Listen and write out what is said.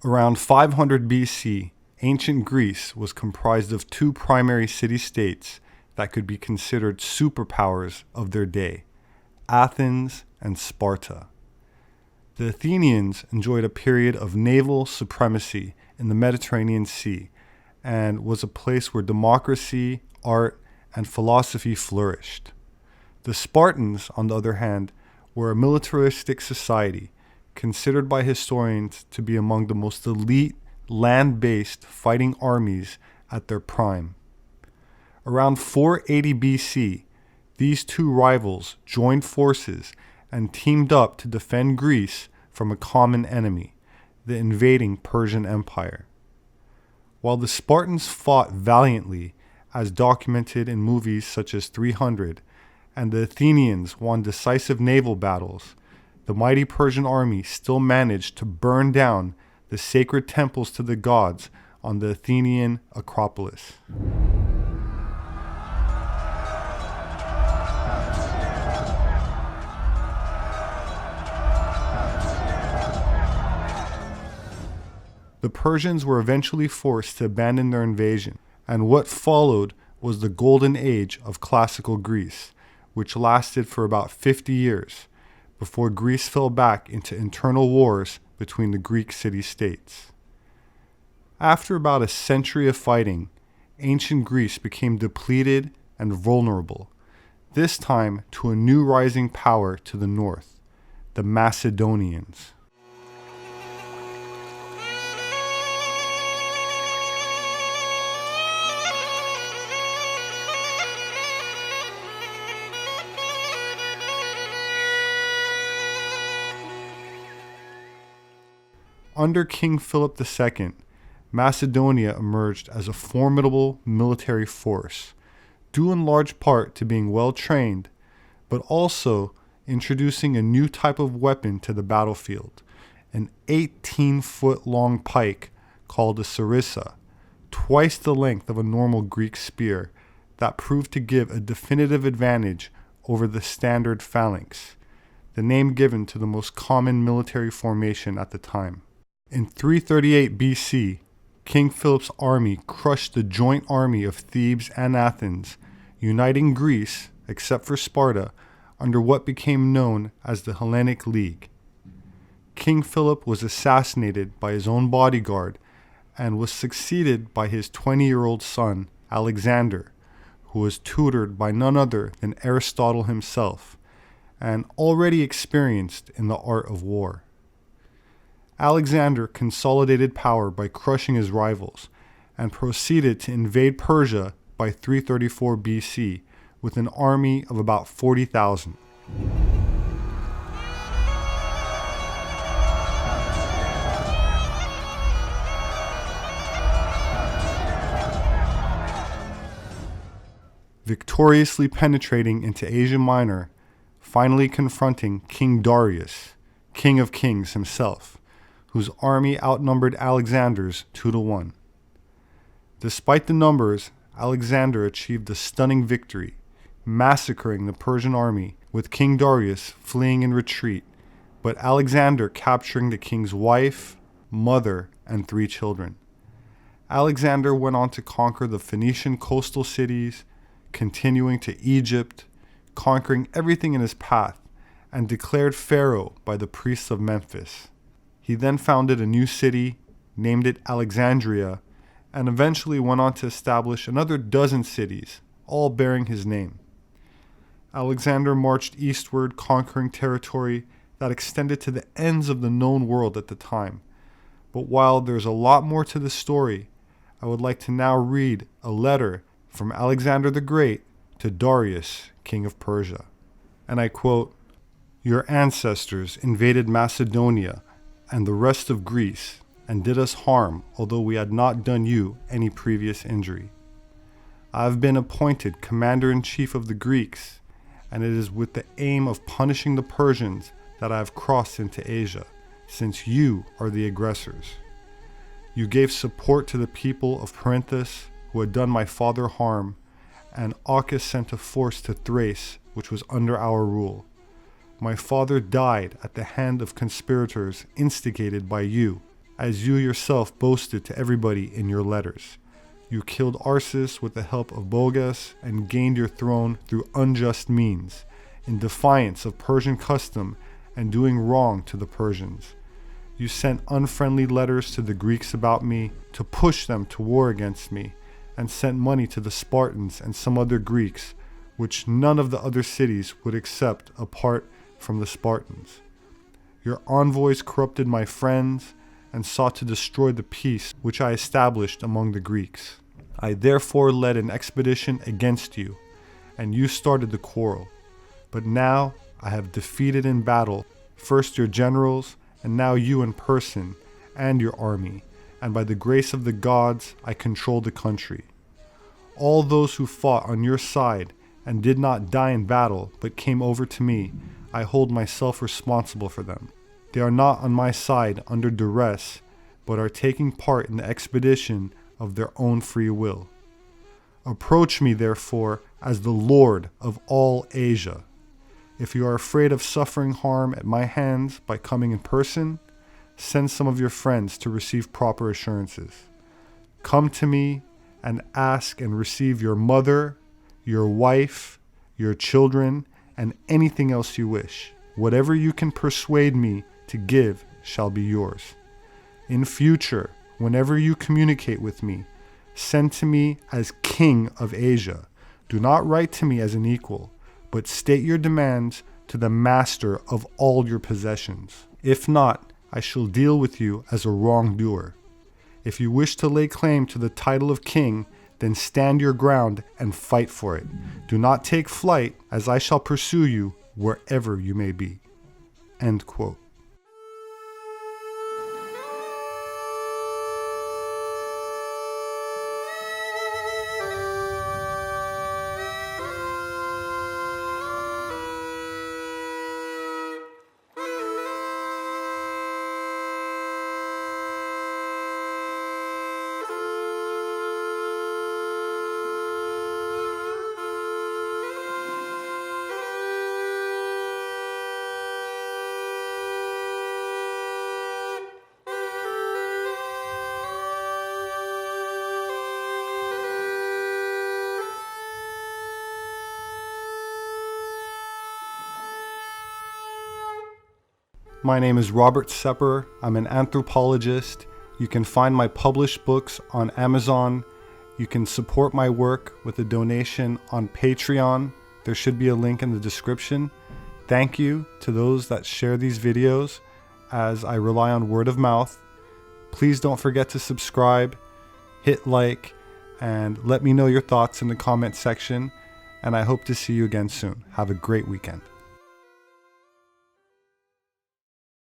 Around 500 BC, ancient Greece was comprised of two primary city-states that could be considered superpowers of their day, Athens and Sparta. The Athenians enjoyed a period of naval supremacy in the Mediterranean Sea and was a place where democracy, art, and philosophy flourished. The Spartans, on the other hand, were a militaristic society considered by historians to be among the most elite land-based fighting armies at their prime. Around 480 BC, these two rivals joined forces and teamed up to defend Greece from a common enemy, the invading Persian Empire. While the Spartans fought valiantly, as documented in movies such as 300, and the Athenians won decisive naval battles, the mighty Persian army still managed to burn down the sacred temples to the gods on the Athenian Acropolis. The Persians were eventually forced to abandon their invasion, and what followed was the golden age of classical Greece, which lasted for about 50 years, before Greece fell back into internal wars between the Greek city-states. After about a century of fighting, ancient Greece became depleted and vulnerable, this time to a new rising power to the north, the Macedonians. Under King Philip II, Macedonia emerged as a formidable military force, due in large part to being well trained, but also introducing a new type of weapon to the battlefield, an 18-foot-long pike called a sarissa, twice the length of a normal Greek spear, that proved to give a definitive advantage over the standard phalanx, the name given to the most common military formation at the time. In 338 BC, King Philip's army crushed the joint army of Thebes and Athens, uniting Greece, except for Sparta, under what became known as the Hellenic League. King Philip was assassinated by his own bodyguard and was succeeded by his 20-year-old son, Alexander, who was tutored by none other than Aristotle himself, and already experienced in the art of war. Alexander consolidated power by crushing his rivals, and proceeded to invade Persia by 334 BC with an army of about 40,000. Victoriously penetrating into Asia Minor, finally confronting King Darius, King of Kings himself, whose army outnumbered Alexander's 2-1. Despite the numbers, Alexander achieved a stunning victory, massacring the Persian army, with King Darius fleeing in retreat, but Alexander capturing the king's wife, mother, and 3 children. Alexander went on to conquer the Phoenician coastal cities, continuing to Egypt, conquering everything in his path, and declared pharaoh by the priests of Memphis. He then founded a new city, named it Alexandria, and eventually went on to establish another 12 cities, all bearing his name. Alexander marched eastward, conquering territory that extended to the ends of the known world at the time. But while there's a lot more to the story, I would like to now read a letter from Alexander the Great to Darius, king of Persia. And I quote, "Your ancestors invaded Macedonia and the rest of Greece, and did us harm, although we had not done you any previous injury. I have been appointed commander-in-chief of the Greeks, and it is with the aim of punishing the Persians that I have crossed into Asia, since you are the aggressors. You gave support to the people of Perinthus, who had done my father harm, and Archas sent a force to Thrace, which was under our rule. My father died at the hand of conspirators instigated by you, as you yourself boasted to everybody in your letters. You killed Arsus with the help of Bogas and gained your throne through unjust means, in defiance of Persian custom and doing wrong to the Persians. You sent unfriendly letters to the Greeks about me to push them to war against me, and sent money to the Spartans and some other Greeks, which none of the other cities would accept apart from the Spartans. Your envoys corrupted my friends and sought to destroy the peace which I established among the Greeks. I therefore led an expedition against you, and you started the quarrel. But now I have defeated in battle first your generals, and now you in person, and your army, and by the grace of the gods I control the country. All those who fought on your side and did not die in battle, but came over to me, I hold myself responsible for them. They are not on my side under duress, but are taking part in the expedition of their own free will. Approach me, therefore, as the Lord of all Asia. If you are afraid of suffering harm at my hands by coming in person, send some of your friends to receive proper assurances. Come to me and ask and receive your mother, your wife, your children, and anything else you wish. Whatever you can persuade me to give shall be yours. In future, whenever you communicate with me, send to me as King of Asia. Do not write to me as an equal, but state your demands to the master of all your possessions. If not, I shall deal with you as a wrongdoer. If you wish to lay claim to the title of king, then stand your ground and fight for it. Do not take flight, as I shall pursue you wherever you may be." End quote. My name is Robert Sepehr. I'm an anthropologist. You can find my published books on Amazon. You can support my work with a donation on Patreon. There should be a link in the description. Thank you to those that share these videos, as I rely on word of mouth. Please don't forget to subscribe, hit like, and let me know your thoughts in the comment section. And I hope to see you again soon. Have a great weekend.